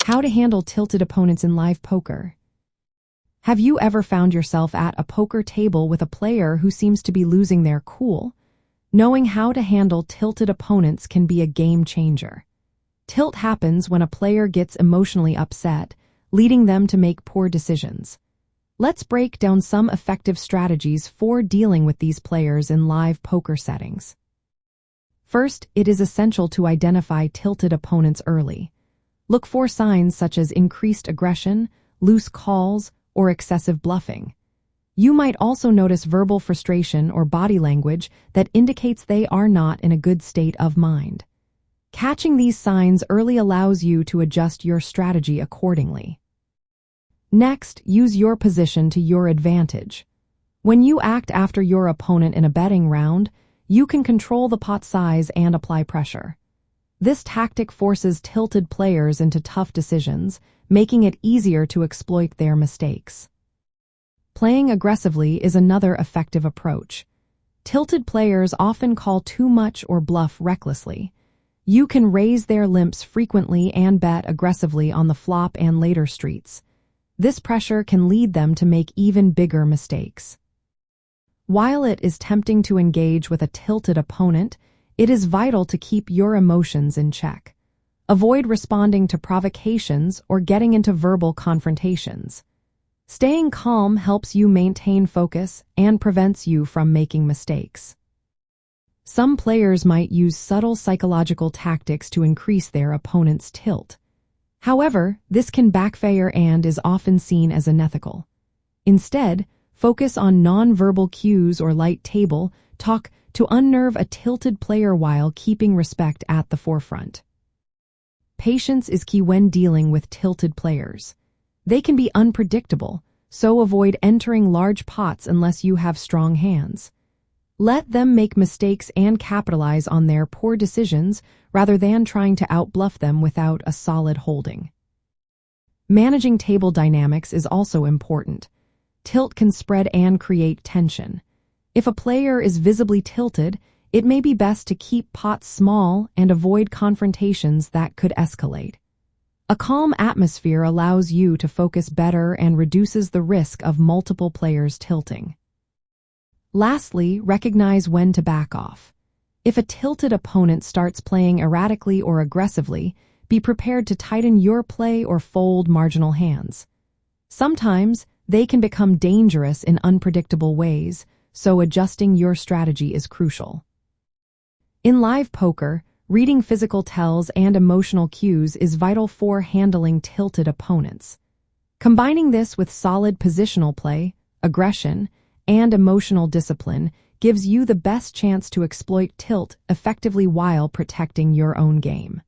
How to handle tilted opponents in live poker. Have you ever found yourself at a poker table with a player who seems to be losing their cool? Knowing how to handle tilted opponents can be a game changer. Tilt happens when a player gets emotionally upset, leading them to make poor decisions. Let's break down some effective strategies for dealing with these players in live poker settings. First, it is essential to identify tilted opponents early. Look for signs such as increased aggression, loose calls, or excessive bluffing. You might also notice verbal frustration or body language that indicates they are not in a good state of mind. Catching these signs early allows you to adjust your strategy accordingly. Next, use your position to your advantage. When you act after your opponent in a betting round, you can control the pot size and apply pressure. This tactic forces tilted players into tough decisions, making it easier to exploit their mistakes. Playing aggressively is another effective approach. Tilted players often call too much or bluff recklessly. You can raise their limps frequently and bet aggressively on the flop and later streets. This pressure can lead them to make even bigger mistakes. While it is tempting to engage with a tilted opponent, it is vital to keep your emotions in check. Avoid responding to provocations or getting into verbal confrontations. Staying calm helps you maintain focus and prevents you from making mistakes. Some players might use subtle psychological tactics to increase their opponent's tilt. However, this can backfire and is often seen as unethical. Instead, focus on non-verbal cues or light table talk to unnerve a tilted player while keeping respect at the forefront. Patience is key when dealing with tilted players. They can be unpredictable, so avoid entering large pots unless you have strong hands. Let them make mistakes and capitalize on their poor decisions rather than trying to outbluff them without a solid holding. Managing table dynamics is also important. Tilt can spread and create tension. If a player is visibly tilted, it may be best to keep pots small and avoid confrontations that could escalate. A calm atmosphere allows you to focus better and reduces the risk of multiple players tilting. Lastly, recognize when to back off. If a tilted opponent starts playing erratically or aggressively, be prepared to tighten your play or fold marginal hands. Sometimes, they can become dangerous in unpredictable ways, so adjusting your strategy is crucial. In live poker, reading physical tells and emotional cues is vital for handling tilted opponents. Combining this with solid positional play, aggression, and emotional discipline gives you the best chance to exploit tilt effectively while protecting your own game.